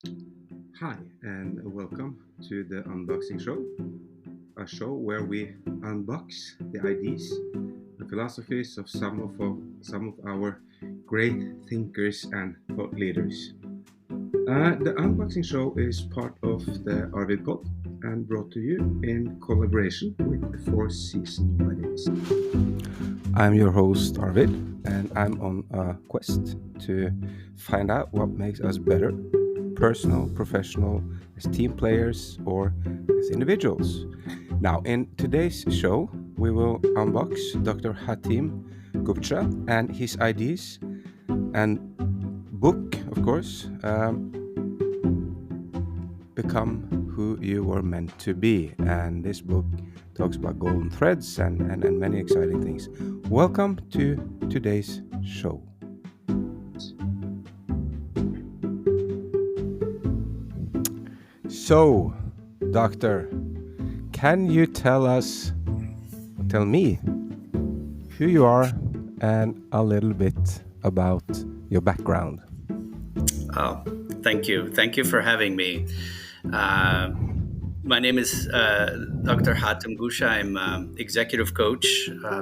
Hi, and welcome to the Unboxing Show, a show where we unbox the ideas and philosophies of some of our great thinkers and thought leaders. The Unboxing Show is part of the Arvid Pod and brought to you in collaboration with the Four Seasons Weddings. I'm your host, Arvid, and I'm on a quest to find out what makes us better personal, professional, as team players, or as individuals. Now, in today's show, we will unbox Dr. Hatem Goucha and his ideas and book, of course, Become Who You Were Meant to Be. And this book talks about golden threads and many exciting things. Welcome to today's show. So, Doctor, can you tell me who you are and a little bit about your background? Oh, thank you. Thank you for having me. Uh, my name is Dr. Hatem Goucha. I'm executive coach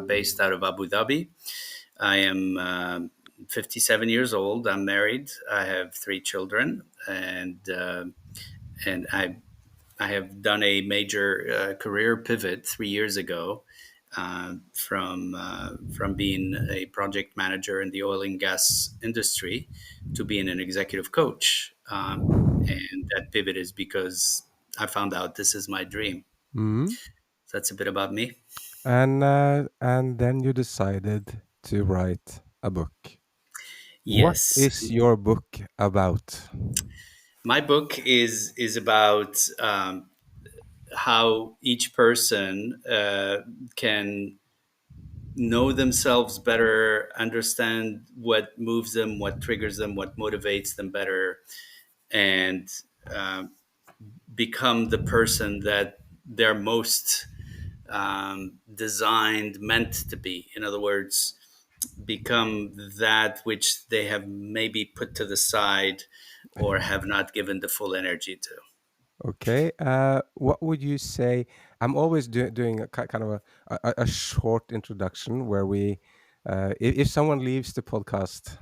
based out of Abu Dhabi. I am 57 years old. I'm married. I have three children, and I have done a major career pivot 3 years ago from being a project manager in the oil and gas industry to being an executive coach. And that pivot is because I found out this is my dream. Mhm. So that's a bit about me. And then you decided to write a book. What Yes, is your book about? my book is about how each person can know themselves better, understand what moves them, what triggers them, what motivates them better, and uh, become the person that they're most designed, meant to be. In other words, become that which they have maybe put to the side or have not given the full energy to. Okay. What would you say? I'm always doing a kind of a short introduction where if someone leaves the podcast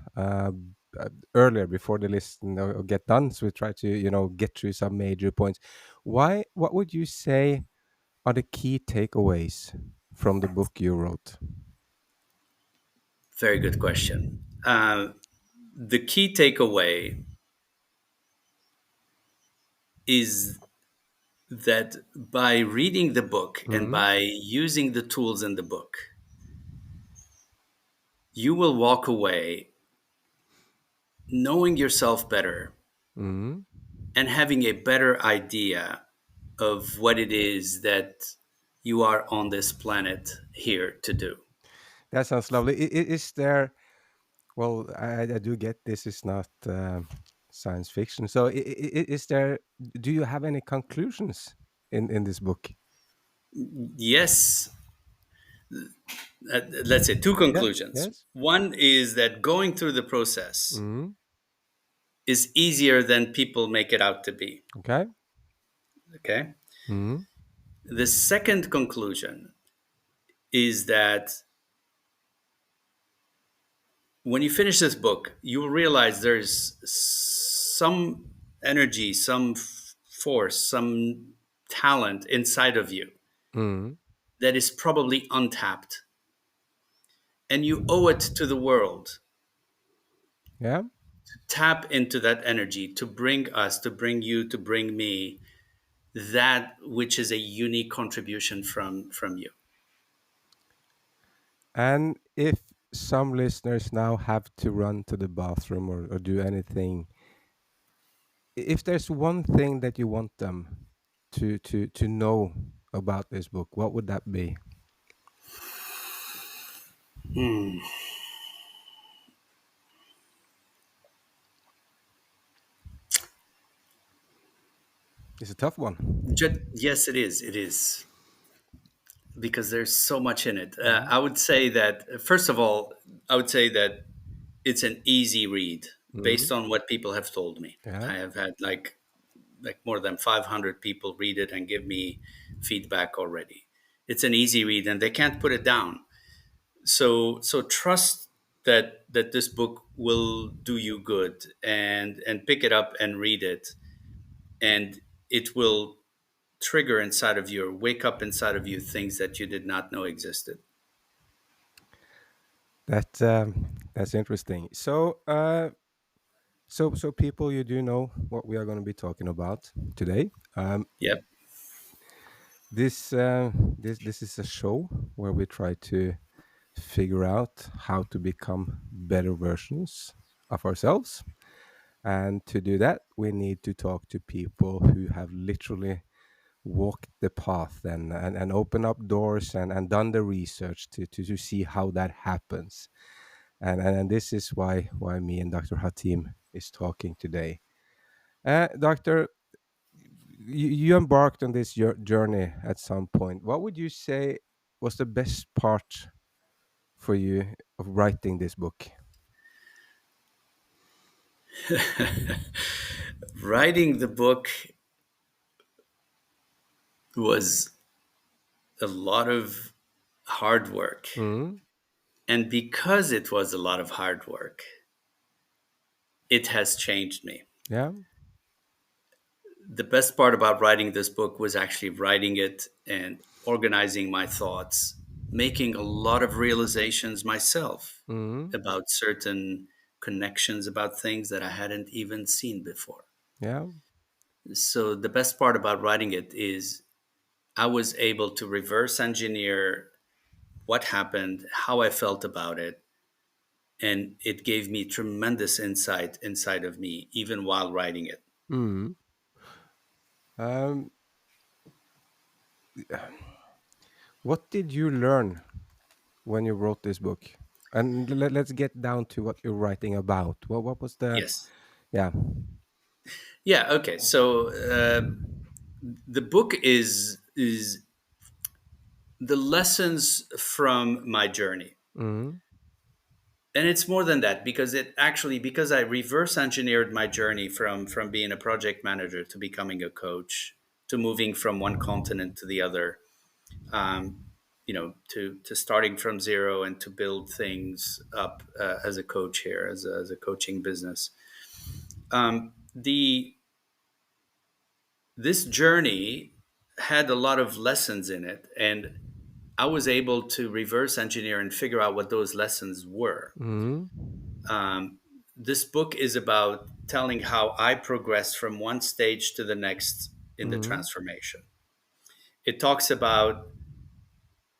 earlier before they listen or get done, so we try to get through some major points. What would you say are the key takeaways from the book you wrote? Very good question. The key takeaway is that by reading the book and Mm-hmm. by using the tools in the book, you will walk away knowing yourself better Mm-hmm. and having a better idea of what it is that you are on this planet here to do. That sounds lovely. Is there? Well, I do get this is not science fiction. So, is there? Do you have any conclusions in this book? Yes, let's say two Yeah. conclusions. Yes. One is that going through the process Mm-hmm. is easier than people make it out to be. Okay. Okay. Mm-hmm. The second conclusion is that when you finish this book, you will realize there's some energy, some force, some talent inside of you Mm-hmm. that is probably untapped. And you owe it to the world Yeah. to tap into that energy, to bring us, to bring you, to bring me that which is a unique contribution from you. And if some listeners now have to run to the bathroom or do anything, if there's one thing that you want them to know about this book, what would that be? Hmm. It's a tough one. Yes, it is. It is because there's so much in it. Mm-hmm. I would say that first of all, I would say that it's an easy read. based Mm. on what people have told me. Yeah. I have had like more than 500 people read it and give me feedback already. It's an easy read and they can't put it down. So trust that this book will do you good, and pick it up and read it, and it will trigger inside of you or wake up inside of you things that you did not know existed. That's interesting. So people, you do know what we are going to be talking about today. Yep. This is a show where we try to figure out how to become better versions of ourselves. And to do that, we need to talk to people who have literally walked the path and open up doors and done the research to see how that happens. And this is why me and Dr. Hatim is talking today. Doctor, you embarked on this journey at some point. What would you say was the best part for you of writing this book? Writing the book was a lot of hard work. Mm. And because it was a lot of hard work, it has changed me. Yeah. The best part about writing this book was actually writing it and organizing my thoughts, making a lot of realizations myself Mm. about certain connections about things that I hadn't even seen before. Yeah. So the best part about writing it is I was able to reverse engineer what happened, how I felt about it, and it gave me tremendous insight inside of me even while writing it. Mm. Um, what did you learn when you wrote this book? And let's get down to what you're writing about. What was the, Yes. yeah. Yeah. Okay. So the book is the lessons from my journey, Mm. and it's more than that because it actually because I reverse engineered my journey from being a project manager to becoming a coach to moving from one continent to the other, um, to starting from zero and to build things up as a coach here, as a coaching business. The This journey had a lot of lessons in it, and I was able to reverse engineer and figure out what those lessons were. Mm. This book is about telling how I progressed from one stage to the next in the Mm. transformation. It talks about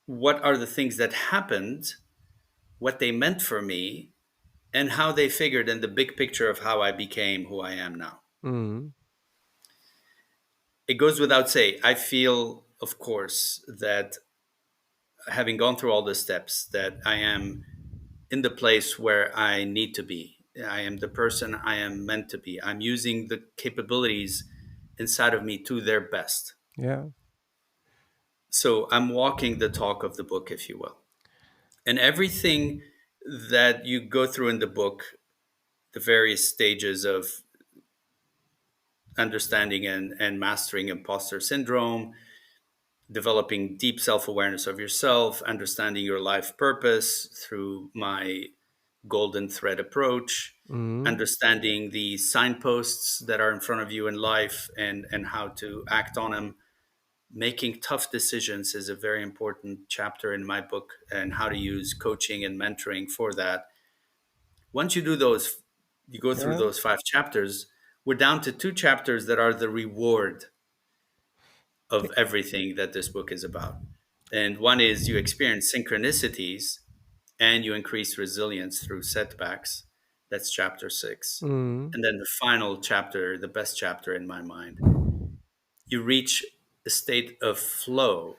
what are the things that happened, what they meant for me, and how they figured in the big picture of how I became who I am now. Mm. It goes without saying, I feel, of course, that having gone through all the steps, that I am in the place where I need to be. I am the person I am meant to be. I'm using the capabilities inside of me to their best. Yeah. So I'm walking the talk of the book, if you will. And everything that you go through in the book, the various stages of understanding and mastering imposter syndrome, developing deep self awareness of yourself, understanding your life purpose through my golden thread approach, Mm. understanding the signposts that are in front of you in life and how to act on them. Making tough decisions is a very important chapter in my book, and how to use coaching and mentoring for that. Once you do those, you go through Yeah. those 5 chapters, we're down to 2 chapters that are the reward of Th- everything that this book is about. And one is you experience synchronicities and you increase resilience through setbacks. That's chapter 6. Mm. And then the final chapter, the best chapter in my mind, you reach a state of flow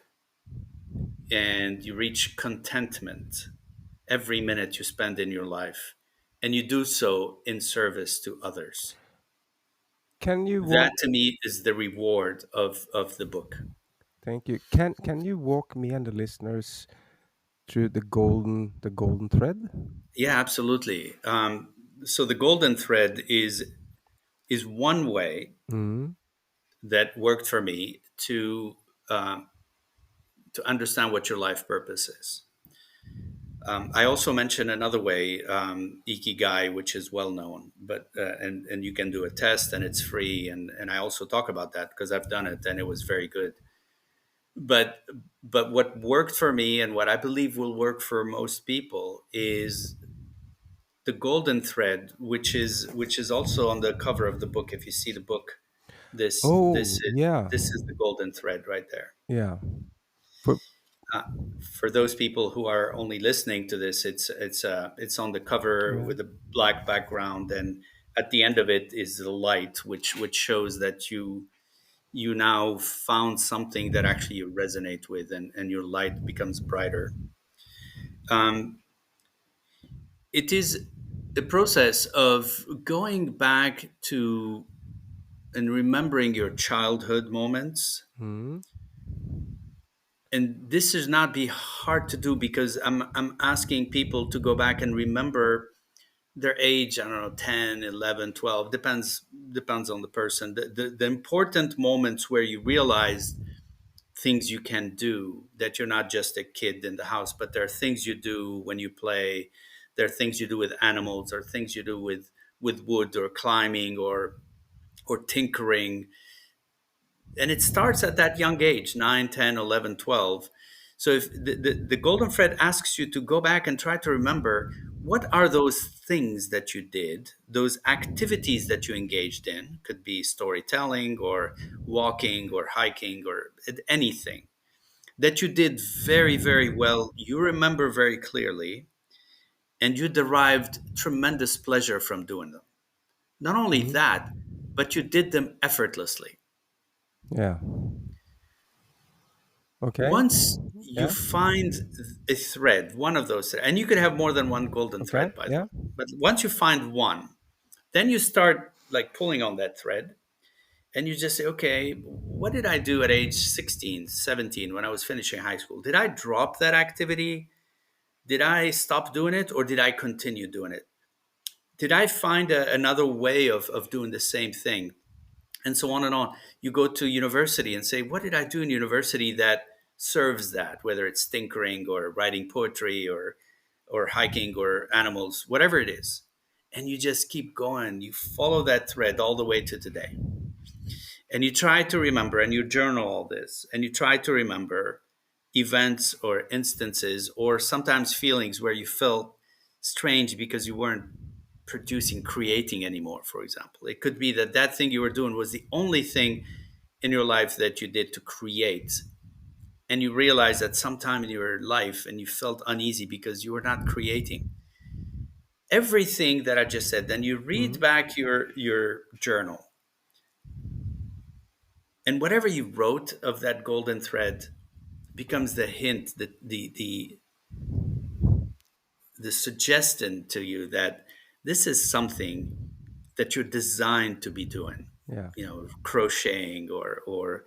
and you reach contentment every minute you spend in your life. And you do so in service to others. Can you That walk? to me is the reward of the book. Thank you. Can you walk me and the listeners through the golden thread? Yeah, absolutely. So the golden thread is one way Mm. that worked for me uh, to understand what your life purpose is. I also mentioned another way, ikigai, which is well known, but and you can do a test and it's free, and I also talk about that because I've done it and it was very good. But what worked for me and what I believe will work for most people is the golden thread, which is also on the cover of the book. If you see the book, this this Oh, is yeah. this is the golden thread right there. Yeah. For Uh, for those people who are only listening to this, it's on the cover yeah. with a black background, and at the end of it is the light, which shows that you now found something that actually you resonate with, and your light becomes brighter. Um, it is a process of going back to and remembering your childhood moments. Mm. And this is not be hard to do because I'm asking people to go back and remember their age. I don't know, 10, 11, 12, depends on the person. The important moments where you realize things you can do, that you're not just a kid in the house, but there are things you do when you play. There are things you do with animals, or things you do with wood, or climbing, or tinkering. And it starts at that young age, 9, 10, 11, 12. So if the golden thread asks you to go back and try to remember, what are those things that you did, those activities that you engaged in, could be storytelling or walking or hiking or anything that you did very, very well, you remember very clearly, and you derived tremendous pleasure from doing them. Not only Mm. that, but you did them effortlessly. Yeah. Okay. Once you Yeah. find a thread, one of those, and you could have more than one golden Okay. thread, by the Yeah. way, but once you find one, then you start like pulling on that thread, and you just say, okay, what did I do at age 16, 17 when I was finishing high school? Did I drop that activity? Did I stop doing it, or did I continue doing it? Did I find another way of doing the same thing? And so on and on. You go to university and say, what did I do in university that serves that, whether it's tinkering or writing poetry or hiking or animals, whatever it is. And you just keep going. You follow that thread all the way to today. And you try to remember, and you journal all this, and you try to remember events or instances or sometimes feelings where you felt strange because you weren't producing, creating anymore, for example. It could be that that thing you were doing was the only thing in your life that you did to create. And you realize that sometime in your life and you felt uneasy because you were not creating. Everything that I just said, then you read Mm. back your journal, and whatever you wrote of that golden thread becomes the hint, the suggestion to you that this is something that you're designed to be doing. Yeah. You know, crocheting or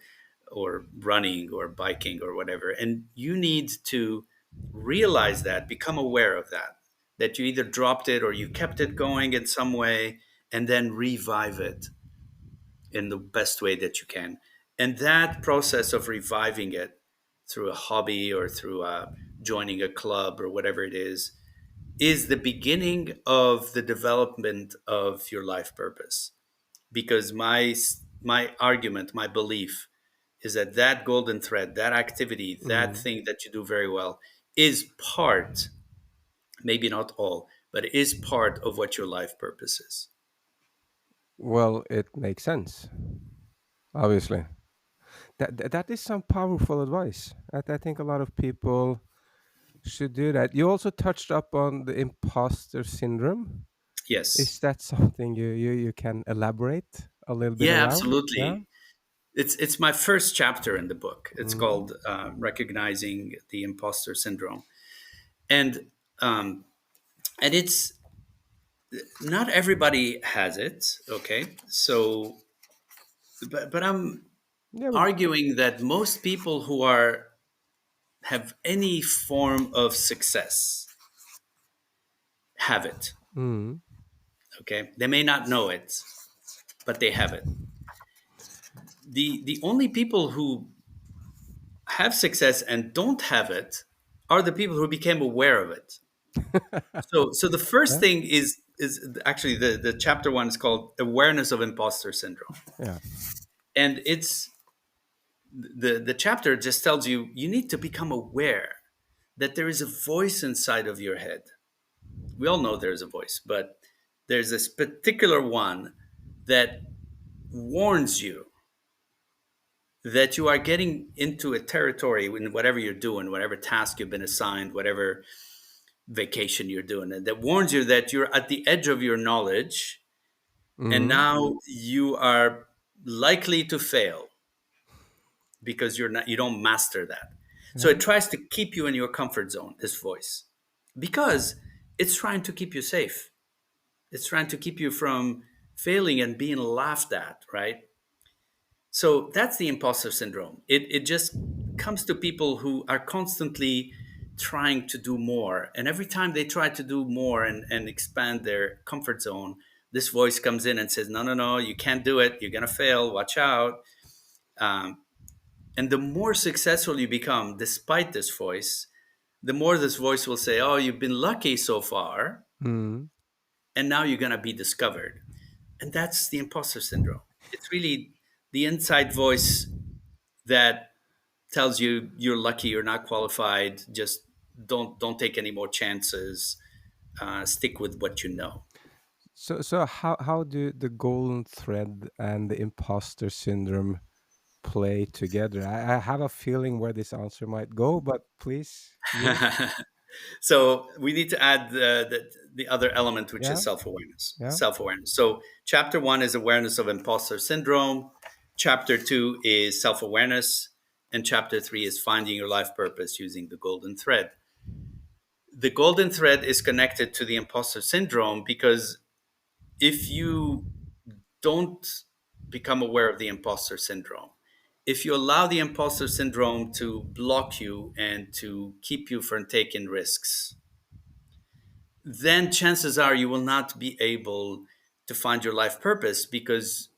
running or biking or whatever. And you need to realize that, become aware of that, that you either dropped it or you kept it going in some way, and then revive it in the best way that you can. And that process of reviving it through a hobby or through joining a club or whatever it is the beginning of the development of your life purpose. Because my argument, my belief is that that golden thread, that activity, that Mm. thing that you do very well is part, maybe not all, but is part of what your life purpose is. Well, it makes sense. Obviously, that is some powerful advice. I think a lot of people should do that. You also touched up on the imposter syndrome. Is Yes. that something you can elaborate a little bit Yeah, around? Yeah. absolutely. It's my first chapter in the book. It's Mm. called Recognizing the Imposter Syndrome. And and it's not everybody has it, okay? So but I'm Yeah, but arguing that most people who are have any form of success have it. mm. Okay, they may not know it, but they have it. The only people who have success and don't have it are the people who became aware of it. So the first Yeah, thing is actually the chapter one is called awareness of imposter syndrome, yeah. and it's the chapter just tells you you need to become aware that there is a voice inside of your head. We all know there's a voice, but there's this particular one that warns you that you are getting into a territory in whatever you're doing, whatever task you've been assigned, whatever vacation you're doing, and that warns you that you're at the edge of your knowledge and Hmm. now you are likely to fail because you don't master that. So Yeah. it tries to keep you in your comfort zone, this voice, because it's trying to keep you safe. It's trying to keep you from failing and being laughed at, right? So that's the imposter syndrome. It just comes to people who are constantly trying to do more. And every time they try to do more and expand their comfort zone, this voice comes in and says, no, no, no, you can't do it. You're going to fail. Watch out. Um, and the more successful you become, despite this voice, the more this voice will say, oh, you've been lucky so far. Hmm. And now you're going to be discovered. And that's the imposter syndrome. It's really the inside voice that tells you you're lucky, you're not qualified. Just don't take any more chances. Stick with what you know. So how do the golden thread and the imposter syndrome play together? I have a feeling where this answer might go, but please, you. So we need to add the other element, which Yeah, is self-awareness. yeah. Self-awareness. So chapter one is awareness of imposter syndrome. Chapter two is self-awareness. And chapter three is finding your life purpose using the golden thread. The golden thread is connected to the imposter syndrome because if you don't become aware of the imposter syndrome, if you allow the imposter syndrome to block you and to keep you from taking risks, then chances are you will not be able to find your life purpose because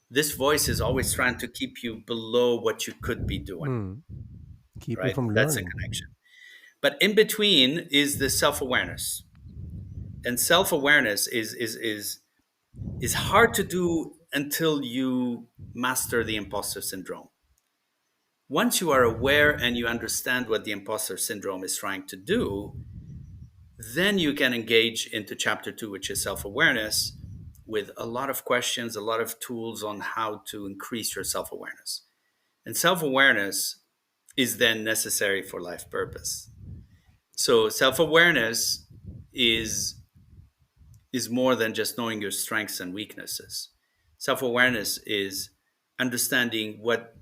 this voice is always trying to keep you below what you could be doing, Mm. Keep you right? from That's a learning. connection. But in between is the self-awareness. And self-awareness is hard to do until you master the imposter syndrome. Once you are aware and you understand what the imposter syndrome is trying to do, then you can engage into chapter two, which is self awareness, with a lot of questions, a lot of tools on how to increase your self awareness. And self awareness is then necessary for life purpose. So self awareness is is more than just knowing your strengths and weaknesses. Self awareness is understanding what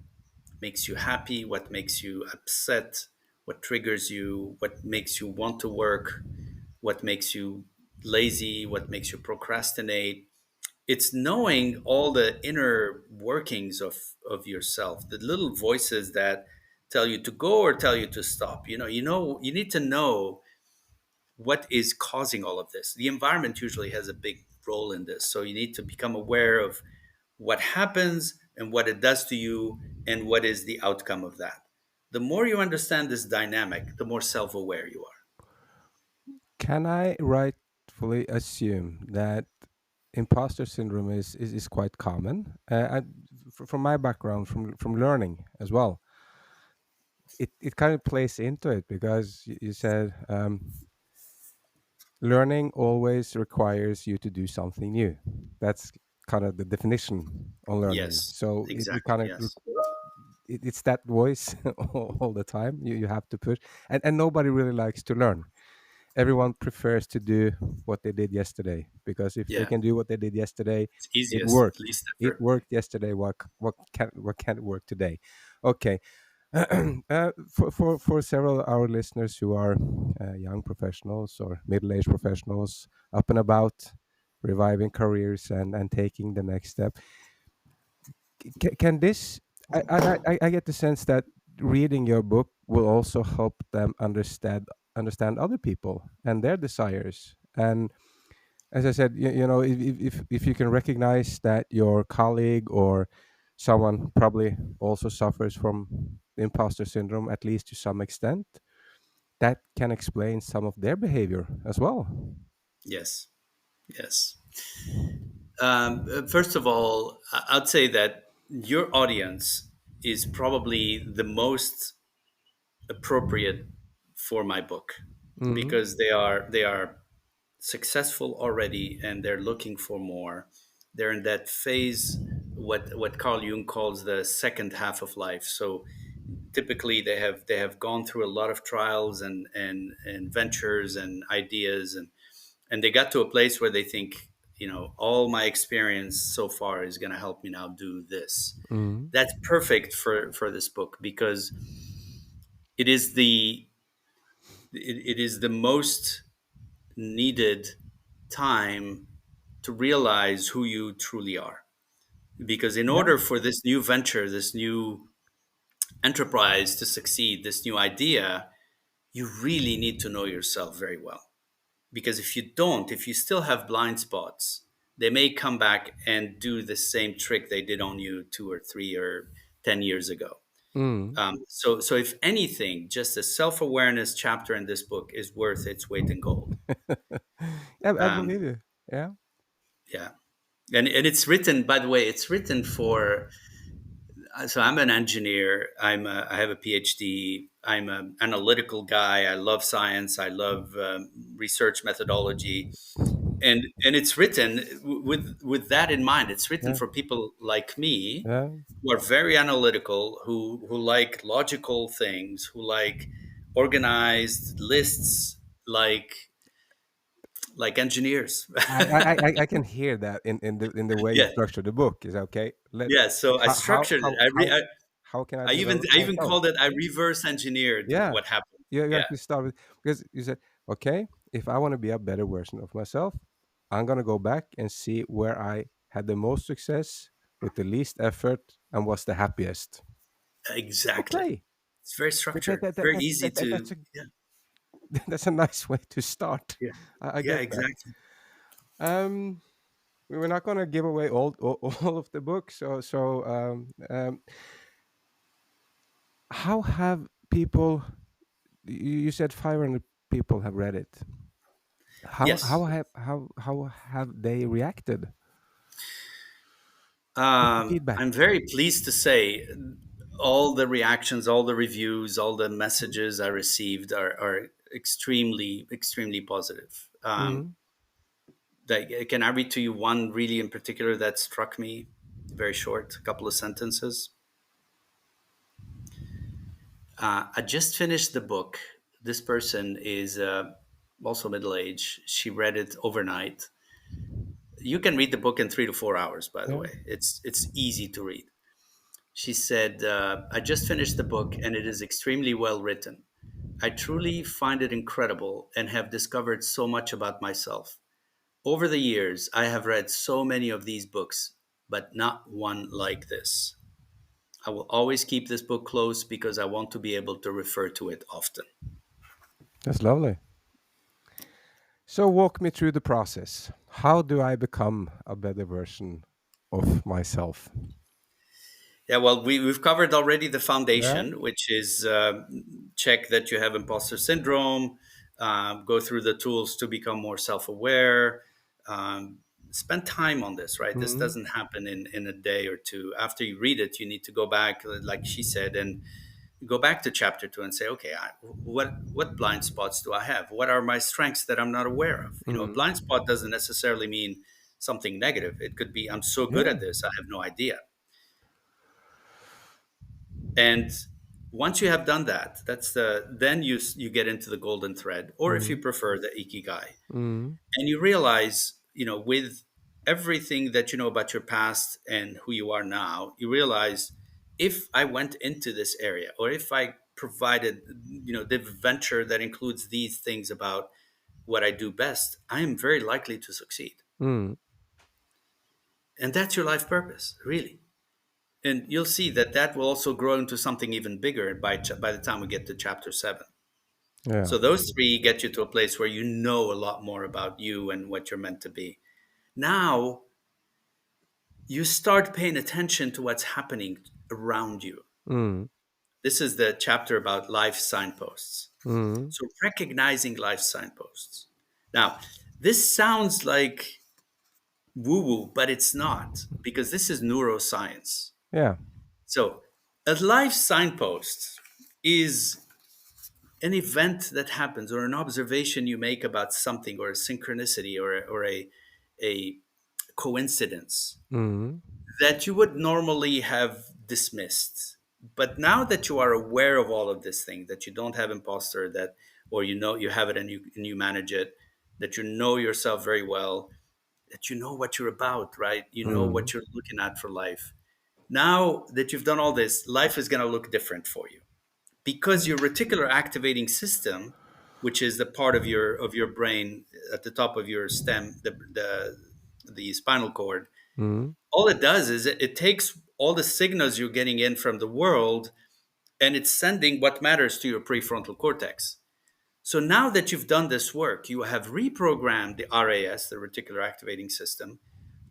makes you happy, what makes you upset, what triggers you, what makes you want to work, what makes you lazy, what makes you procrastinate. It's knowing all the inner workings of yourself, the little voices that tell you to go or tell you to stop. You need to know what is causing all of this. The environment usually has a big role in this. So you need to become aware of what happens and what it does to you and what is the outcome of that. The more you understand this dynamic, the more self aware you are. Can I rightfully assume that imposter syndrome is quite common? From my background, from learning as well, it kind of plays into it because you said learning always requires you to do something new. That's kind of the definition on learning. Yes, So it exactly. kind of Yes. it's that voice all the time. You have to push, and nobody really likes to learn. Everyone prefers to do what they did yesterday because if they Yeah. can do what they did yesterday, It's it easiest, worked. least It effort. worked yesterday. What can it work today? Okay. For several of our listeners who are young professionals or middle-aged professionals up and about, reviving careers and taking the next step, can this? I get the sense that reading your book will also help them understand other people and their desires. And as I said, if you can recognize that your colleague or someone probably also suffers from the imposter syndrome, at least to some extent, that can explain some of their behavior as well. Yes, yes. First of all, I'd say that your audience is probably the most appropriate for my book, Mm, because they are successful already and they're looking for more. They're in that phase, what Carl Jung calls the second half of life. So typically they have gone through a lot of trials and ventures and ideas, and they got to a place where they think, all my experience so far is going to help me now do this. mm, That's perfect for this book, because it is the most needed time to realize who you truly are. Because in yeah. order for this new venture, this new enterprise to succeed, this new idea, you really need to know yourself very well. Because if you don't, if you still have blind spots, they may come back and do the same trick they did on you 2 or 3 or 10 years ago. Mm. So if anything, just the self-awareness chapter in this book is worth its weight in gold. Yeah, I Um, believe you. Yeah. yeah, and it's written. By the way, it's written for. So I'm an engineer. I have a PhD. I'm an analytical guy. I love science. I love research methodology, and it's written with that in mind. It's written Yeah. for people like me, Yeah. who are very analytical, who like logical things, who like organized lists, like engineers. I can hear that in the way you Yeah, structure the book. Is okay. yeah. So I How how structured it. how how how can I I even develop I even myself? called it. I reverse engineered Yeah. what happened. You Yeah, actually start with, because you said, okay, if I want to be a better version of myself, I'm gonna go back and see where I had the most success with the least effort and was the happiest. exactly. Okay. It's very That, that, structured. that, that, Very that, easy that, that- to. that's a Yeah, that's a nice way to start. yeah, I yeah. get that. Exactly. Um, we were not gonna give away all of the books. How have people? You said 500 people have read it. Yes. How have they reacted? What's the feedback? I'm very pleased to say all the reactions, all the reviews, all the messages I received are extremely, extremely positive. Mm, Can I read to you one really in particular that struck me? Very short, a couple of sentences. I just finished the book. This person is also middle aged. She read it overnight. You can read the book in 3 to 4 hours, by the yeah. way. It's easy to read. She said, I just finished the book and it is extremely well written. I truly find it incredible and have discovered so much about myself. Over the years, I have read so many of these books, but not one like this. I will always keep this book close because I want to be able to refer to it often. That's lovely. So walk me through the process. How do I become a better version of myself? Yeah, well, we've covered already the Yeah. foundation, which is check that you have imposter syndrome, go through the tools to become more self aware, um, spend time on this, right? This Mm, doesn't happen in a day or two. After you read it, you need to go back, like she said, and go back to chapter two and say, okay, what blind spots do I have? What are my strengths that I'm not aware of? A mm. blind spot doesn't necessarily mean something negative. It could be, I'm so good Yeah. at this, I have no idea. And once you have done that, then you get into the golden thread, or if you Mm, prefer, the ikigai, mm, and you realize, with everything that you know about your past and who you are now, you realize, if I went into this area, or if I provided, the venture that includes these things about what I do best, I am very likely to succeed. mm. And that's your life purpose, really. And you'll see that will also grow into something even bigger by the time we get to chapter 7. Yeah. So those three get you to a place where you know a lot more about you and what you're meant to be. Now you start paying attention to what's happening around you. Mm. This is the chapter about life signposts. Mm. So recognizing life signposts. Now, this sounds like woo woo, but it's not, because this is neuroscience. Yeah. So, a life signpost is an event that happens or an observation you make about something, or a synchronicity, or a coincidence Mm. that you would normally have dismissed. But now that you are aware of all of this thing, that you don't have imposter, that, or you know you have it and you manage it, that you know yourself very well, that you know what you're about, right? You know Mm. what you're looking at for life. Now that you've done all this, life is going to look different for you, because your reticular activating system, which is the part of your brain at the top of your stem, the spinal cord, Mm. all it does is it takes all the signals you're getting in from the world, and it's sending what matters to your prefrontal cortex. So now that you've done this work, you have reprogrammed the RAS, the reticular activating system,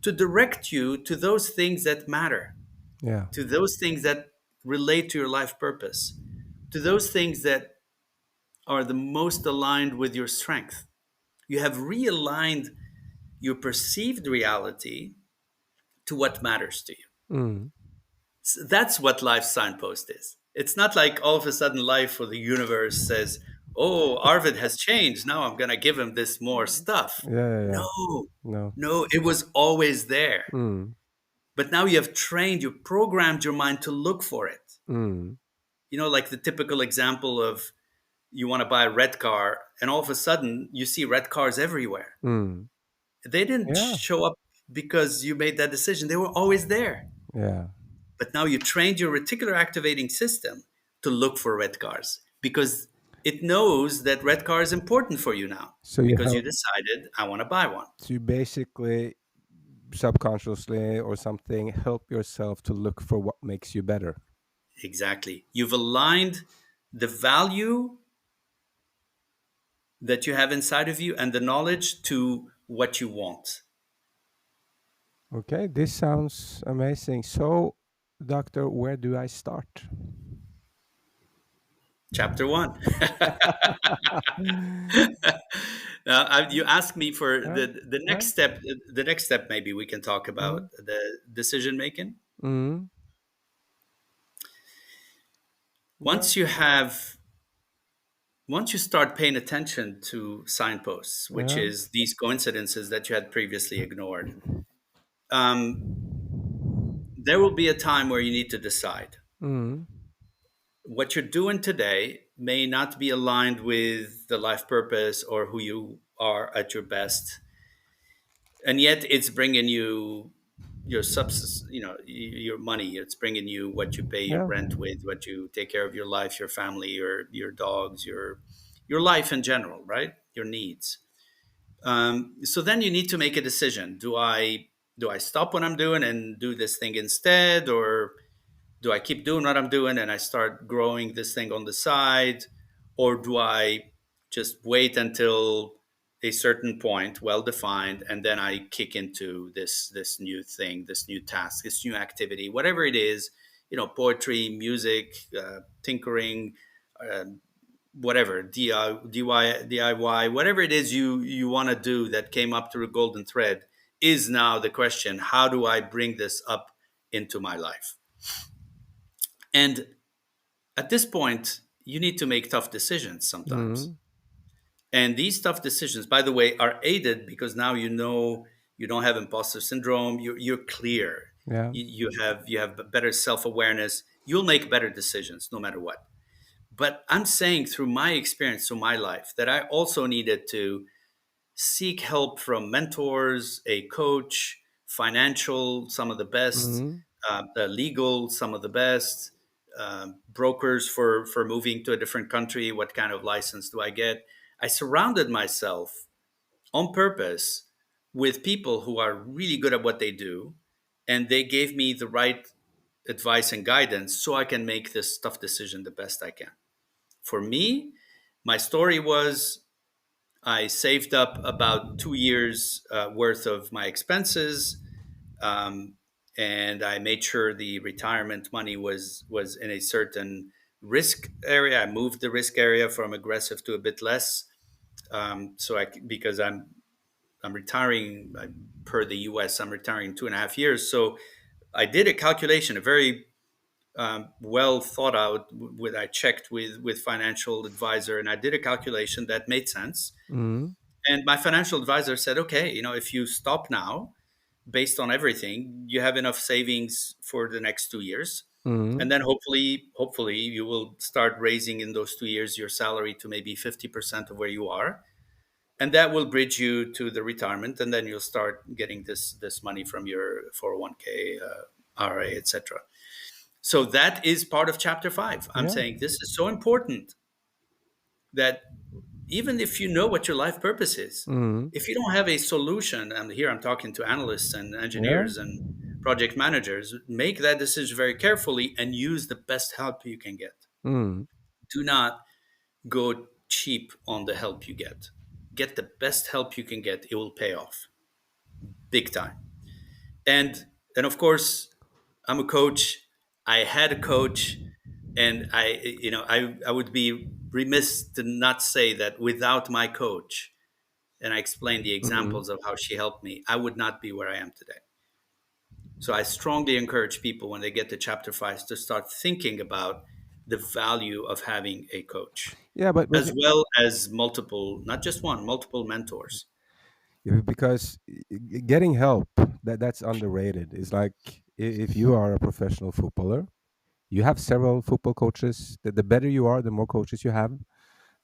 to direct you to those things that matter, Yeah. to those things that relate to your life purpose, to those things that are the most aligned with your strength. You have realigned your perceived reality to what matters to you. Mm. That's what life signpost is. It's not like all of a sudden life or the universe says, "Oh, Arvid has changed. Now I'm going to give him this more stuff." Yeah. Yeah. Yeah. No, No. no, it was always there. Mm. But now you have trained, you programmed your mind to look for it. Mm. Like the typical example of, you want to buy a red car, and all of a sudden you see red cars everywhere. Mm. They didn't Yeah. show up because you made that decision, they were always there. Yeah. But now you trained your reticular activating system to look for red cars, because it knows that red car is important for you now, So you because you help. decided, I want to buy one. So you basically subconsciously or something help yourself to look for what makes you better. Exactly. You've aligned the value that you have inside of you and the knowledge to what you want. Okay, this sounds amazing. So, doctor, where do I start? Chapter one. Now, you asked me for Yeah. the Yeah. next step. The next step, maybe we can talk Mm. about the decision making. Mm. Yeah. Once you have, once you start paying attention to signposts, which Yeah. is these coincidences that you had previously ignored, um, there will be a time where you need to decide. Mm. What you're doing today may not be aligned with the life purpose or who you are at your best, and yet it's bringing you your substance, your money. It's bringing you what you pay your Yeah. rent with, what you take care of your life, your family, your dogs, your life in general, right? Your needs. So then you need to make a decision. Do I stop what I'm doing and do this thing instead, or do I keep doing what I'm doing and I start growing this thing on the side? Or do I just wait until a certain point, well defined, and then I kick into this new thing, this new task, this new activity, whatever it is, poetry, music, tinkering, uh, whatever, DIY, whatever it is you want to do that came up through a golden thread, is now the question: how do I bring this up into my life? And at this point, you need to make tough decisions sometimes. Mm. And these tough decisions, by the way, are aided because now you know you don't have imposter syndrome. You're clear. Yeah. You have better self awareness. You'll make better decisions no matter what. But I'm saying through my experience, through my life, that I also needed to seek help from mentors, a coach, financial, some of the best, Mm. legal, some of the best, brokers for moving to a different country. What kind of license do I get? I surrounded myself on purpose with people who are really good at what they do, and they gave me the right advice and guidance so I can make this tough decision the best I can. For me, My story was I saved up about 2 years worth of my expenses, um, and I made sure the retirement money was in a certain risk area. I moved the risk area from aggressive to a bit less. Because I'm retiring per the U.S. I'm retiring in 2.5 years. So I did a calculation, a very well thought out. With I checked with financial advisor, and I did a calculation that made sense. Mm, And my financial advisor said, okay, if you stop now, based on everything, you have enough savings for the next 2 years. mm, And then hopefully you will start raising in those 2 years your salary to maybe 50% of where you are. And that will bridge you to the retirement. And then you'll start getting this money from your 401k, RA, etc. So that is part of chapter 5. I'm yeah. saying this is so important that even if you know what your life purpose is, Mm, if you don't have a solution, and here I'm talking to analysts and yeah. engineers and project managers, make that decision very carefully and use the best help you can get. Mm, Do not go cheap on the help you get. Get the best help you can get. It will pay off big time. And of course, I'm a coach. I had a coach, and I would be remiss to not say that without my coach, and I explained the mm. examples of how she helped me, I would not be where I am today. So I strongly encourage people when they get to chapter 5 to start thinking about the value of having a coach, Yeah, but as well as multiple, not just one, multiple mentors. yeah, because getting help, that's underrated. It's like if you are a professional footballer, you have several football coaches. The better you are, the more coaches you have.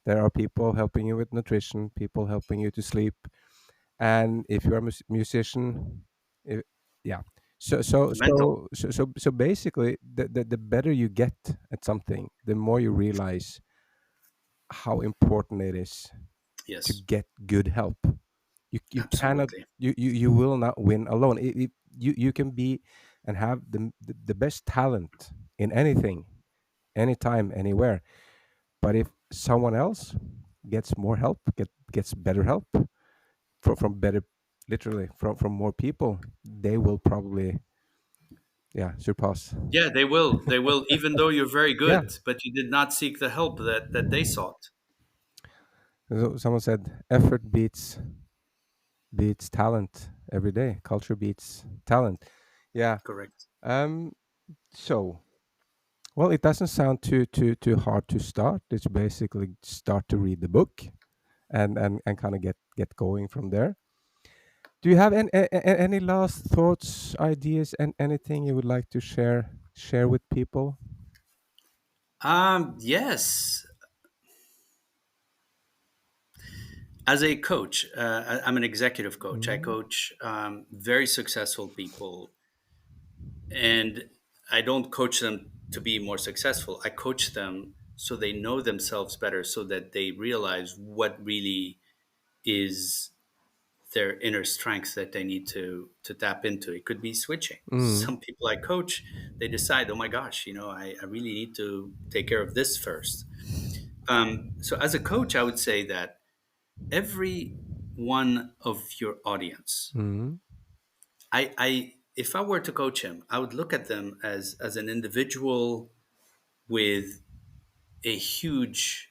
There are people helping you with nutrition, people helping you to sleep, and if you're a musician, if, yeah. Mental, So basically, the better you get at something, the more you realize how important it is to yes, get good help. You cannot, absolutely, you will not win alone. You can be and have the best talent in anything, anytime, anywhere. But if someone else gets more help, gets better help from better, literally from more people, they will probably, yeah, surpass. yeah, they will, even though you're very Yeah. good, but you did not seek the help that they sought. So someone said effort beats talent every day. Culture beats talent. Yeah. Correct. Um. So, well, it doesn't sound too hard to start. It's basically start to read the book and kind of get going from there. Do you have any last thoughts, ideas, and anything you would like to share with people? Yes, as a coach, I'm an executive coach. I Mm, coach very successful people, and I don't coach them to be more successful. I coach them so they know themselves better, so that they realize what really is their inner strength that they need to tap into. It could be switching. mm, Some people I coach, they decide, oh my gosh, I really need to take care of this first. So as a coach, I would say that every one of your audience, mm, I if I were to coach him, I would look at them as an individual with a huge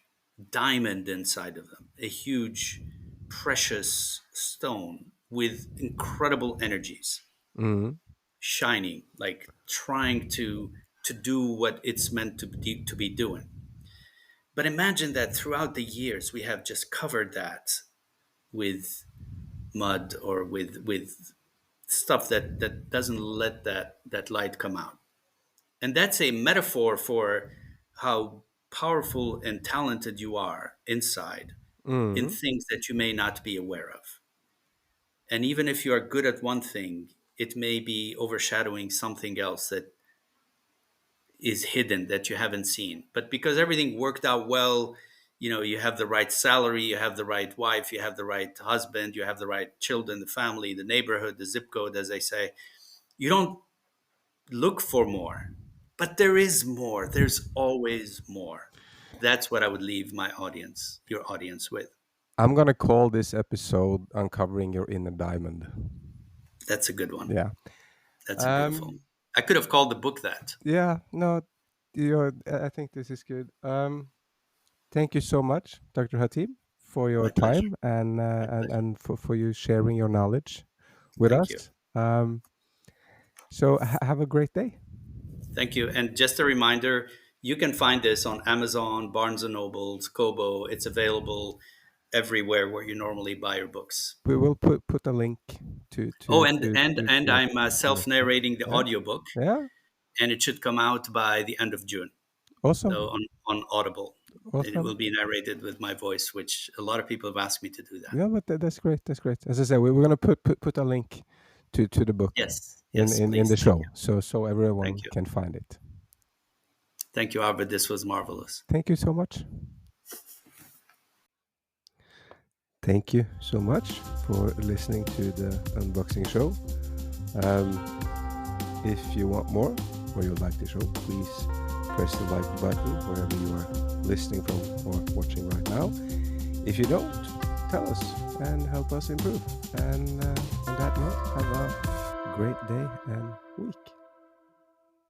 diamond inside of them, a huge precious stone with incredible energies, mm, shining, like trying to do what it's meant to be doing. But imagine that throughout the years we have just covered that with mud, or with stuff that doesn't let that light come out. And that's a metaphor for how powerful and talented you are inside in mm, things that you may not be aware of. And even if you are good at one thing, it may be overshadowing something else that is hidden that you haven't seen. But because everything worked out well, you have the right salary, you have the right wife, you have the right husband, you have the right children, the family, the neighborhood, the zip code, as they say, you don't look for more. But there is more. There's always more. that's what I would leave your audience with. I'm gonna call this episode "Uncovering Your Inner Diamond." That's a good one. Yeah. That's beautiful. I could have called the book that. Yeah. No. I think this is good. Thank you so much, Dr. Hatem, for your My pleasure. time and pleasure. and for you sharing your knowledge with Thank you. us. So have a great day. Thank you. And just a reminder, you can find this on Amazon, Barnes & Nobles, Kobo. It's available everywhere where you normally buy your books. We will put a link to I'm self-narrating the Yeah. audiobook, Yeah. and it should come out by the end of June. Awesome. So on Audible. Awesome. It will be narrated with my voice, which a lot of people have asked me to do that. Yeah, but that's great. That's great. As I said, we're gonna put a link to the book Yes. in Please. the show, so everyone Thank you. can find it. Thank you, Arvid. This was marvelous. Thank you so much. Thank you so much for listening to the unboxing show. If you want more or you like the show, please press the like button wherever you are listening from or watching right now. If you don't, tell us and help us improve. And on that note, have a great day and week.